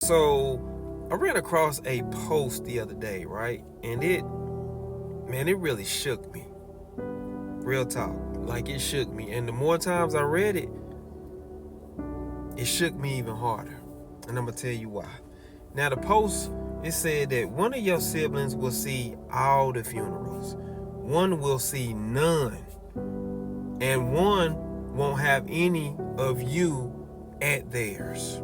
So I ran across a post the other day, right? And it really shook me. Real talk. Like, it shook me. And the more times I read it, it shook me even harder. And I'm going to tell you why. Now, the post, it said that one of your siblings will see all the funerals, one will see none, and one won't have any of you at theirs.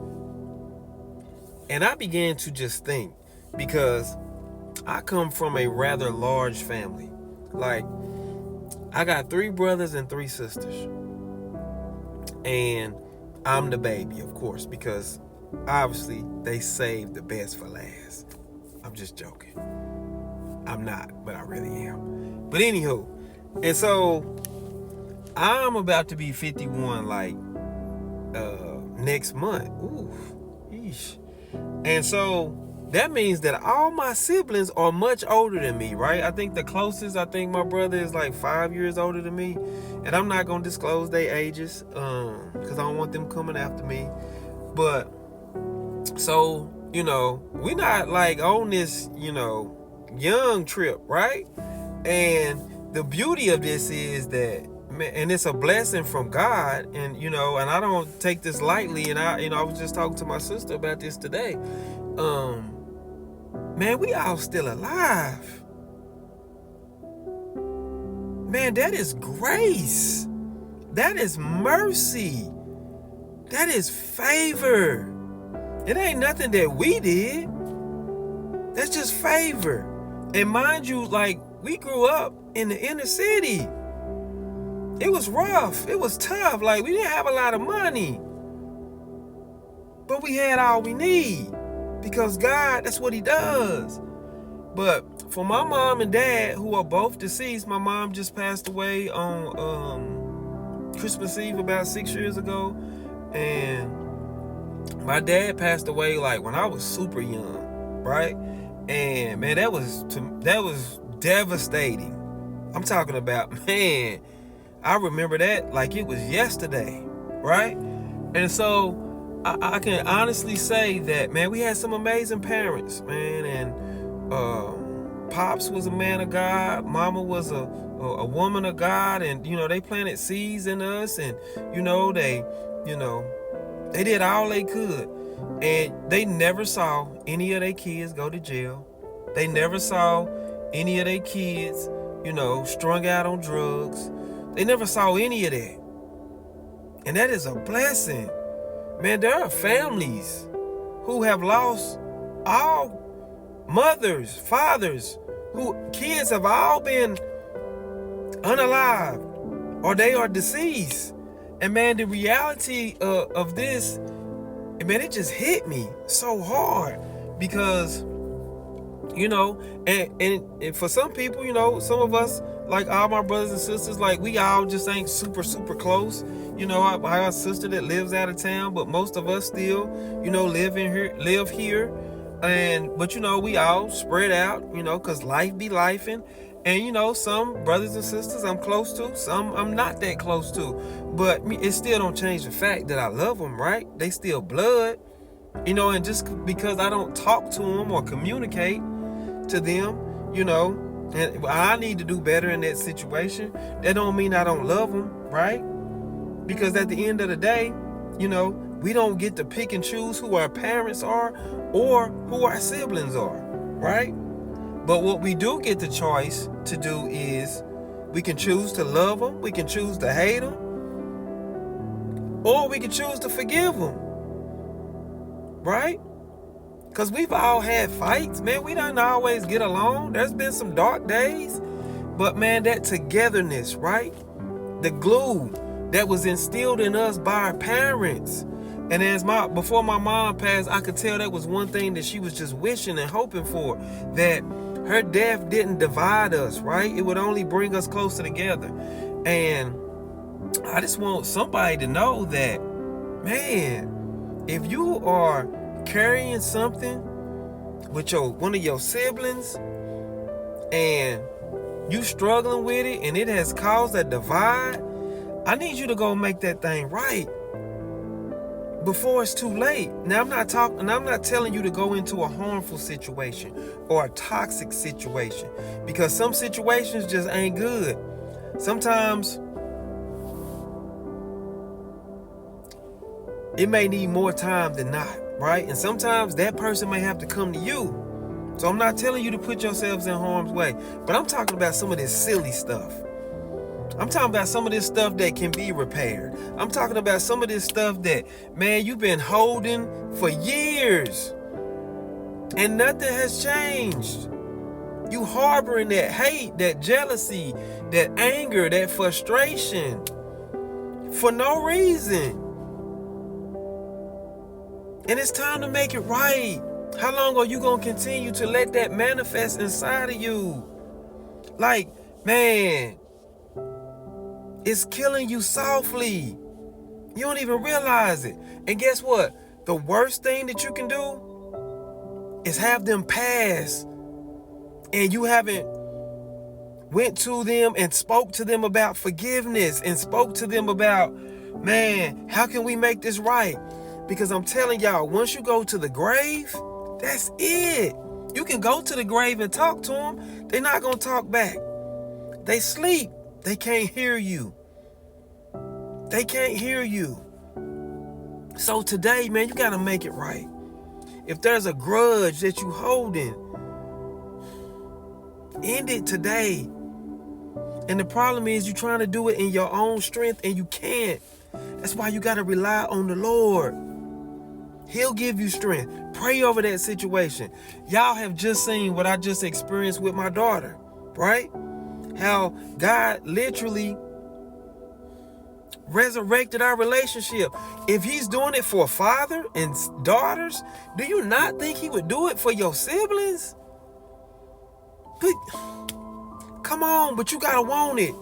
And I began to just think, because I come from a rather large family. Like, I got 3 brothers and 3 sisters. And I'm the baby, of course, because obviously they saved the best for last. I'm just joking. I'm not, but I really am. But anywho, and so I'm about to be 51 like next month. Ooh, yeesh. And so that means that all my siblings are much older than me, right? I think my brother is like 5 years older than me. And I'm not going to disclose their ages because I don't want them coming after me. But, so, we're not like on this, young trip, right? And the beauty of this is that, and it's a blessing from God, and and I don't take this lightly. And I was just talking to my sister about this today. Man, we all still alive. Man, that is grace. That is mercy. That is favor. It ain't nothing that we did. That's just favor. And mind you, like, we grew up in the inner city. It was rough. It was tough. Like, we didn't have a lot of money. But we had all we need. Because God, that's what he does. But for my mom and dad, who are both deceased, my mom just passed away on Christmas Eve about 6 years ago. And my dad passed away like when I was super young, right? And man, that was devastating. I'm talking about, man, I remember that like it was yesterday, right? And so I can honestly say that, man, we had some amazing parents, man. And Pops was a man of God. Mama was a woman of God. And, they planted seeds in us. And, they did all they could. And they never saw any of their kids go to jail. They never saw any of their kids, strung out on drugs. They never saw any of that. And that is a blessing. Man, there are families who have lost all mothers, fathers, who kids have all been unalived or they are deceased. And man, the reality of this, man, it just hit me so hard because, and for some people, some of us, like all my brothers and sisters, like we all just ain't super, super close. I have a sister that lives out of town, but most of us still, live here. But we all spread out, cause life be lifing. And some brothers and sisters I'm close to, some I'm not that close to. But it still don't change the fact that I love them, right? They still blood. And just because I don't talk to them or communicate to them, and I need to do better in that situation, that don't mean I don't love them, right? Because at the end of the day, we don't get to pick and choose who our parents are or who our siblings are, right? But what we do get the choice to do is we can choose to love them, we can choose to hate them, or we can choose to forgive them, right? Because we've all had fights, man. We don't always get along. There's been some dark days. But man, that togetherness, right? The glue that was instilled in us by our parents. And before my mom passed, I could tell that was one thing that she was just wishing and hoping for, that her death didn't divide us, right? It would only bring us closer together. And I just want somebody to know that, man, if you are carrying something with one of your siblings and you struggling with it and it has caused a divide, I need you to go make that thing right. before it's too late. Now I'm not telling you to go into a harmful situation or a toxic situation, because some situations just ain't good. Sometimes it may need more time than not, right? And sometimes that person may have to come to you. So I'm not telling you to put yourselves in harm's way, but I'm talking about some of this silly stuff. I'm talking about some of this stuff that can be repaired. I'm talking about some of this stuff that, man, you've been holding for years and nothing has changed. You harboring that hate, that jealousy, that anger, that frustration for no reason. And it's time to make it right. How long are you going to continue to let that manifest inside of you? Like, man, it's killing you softly. You don't even realize it. And guess what? The worst thing that you can do is have them pass and you haven't went to them and spoke to them about forgiveness and spoke to them about, man, how can we make this right? Because I'm telling y'all, once you go to the grave, that's it. You can go to the grave and talk to them. They're not going to talk back. They sleep. They can't hear you. They can't hear you. So today, man, you got to make it right. If there's a grudge that you holding, end it today. And the problem is you're trying to do it in your own strength and you can't. That's why you got to rely on the Lord. He'll give you strength. Pray over that situation. Y'all have just seen what I just experienced with my daughter, right? How God literally resurrected our relationship. If he's doing it for father and daughters, do you not think he would do it for your siblings? But come on, but you gotta want it.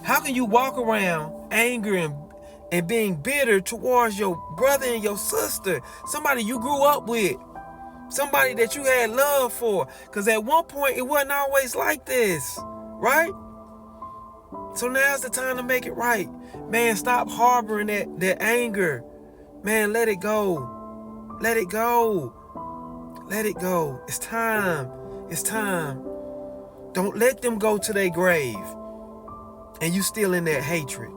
How can you walk around angry and being bitter towards your brother and your sister, somebody you grew up with, somebody that you had love for? Because at one point it wasn't always like this, right? So now's the time to make it right. Man, stop harboring that anger. Man, let it go. Let it go. Let it go. It's time. It's time. Don't let them go to their grave and you still in that hatred.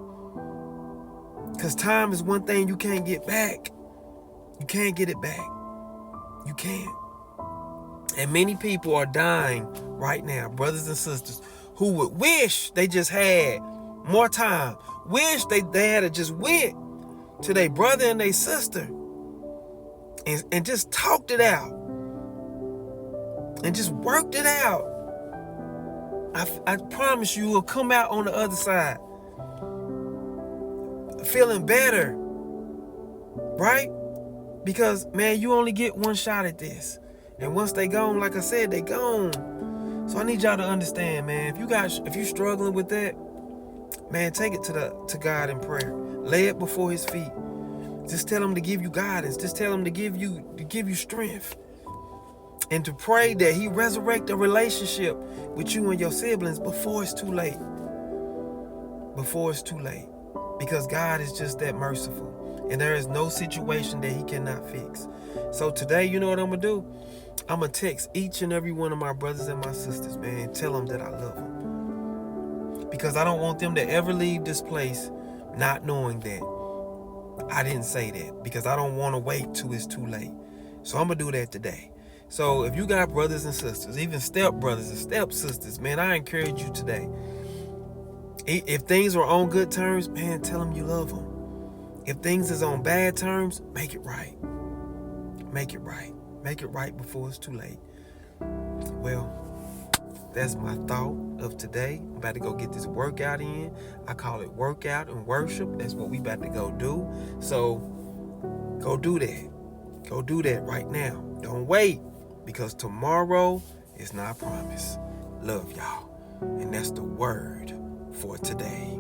Because time is one thing you can't get back. You can't get it back. You can't. And many people are dying right now, brothers and sisters, who would wish they just had more time. Wish they had just went to their brother and their sister and just talked it out. And just worked it out. I promise you will come out on the other side feeling better, right? Because, man, you only get one shot at this. And once they gone, like I said, they gone. So I need y'all to understand, man, if you're struggling with that, man, take it to God in prayer. Lay it before his feet. Just tell him to give you guidance. Just tell him to give you strength. And to pray that he resurrect a relationship with you and your siblings before it's too late. Before it's too late. Because God is just that merciful. And there is no situation that he cannot fix. So today, you know what I'm going to do? I'm going to text each and every one of my brothers and my sisters, man. Tell them that I love them. Because I don't want them to ever leave this place not knowing that I didn't say that. Because I don't want to wait till it's too late. So I'm going to do that today. So if you got brothers and sisters, even step brothers and step sisters, man, I encourage you today. If things are on good terms, man, tell them you love them. If things is on bad terms, make it right. Make it right. Make it right before it's too late. Well, that's my thought of today. I'm about to go get this workout in. I call it workout and worship. That's what we about to go do. So go do that. Go do that right now. Don't wait, because tomorrow is not promised. Love y'all. And that's the word for today.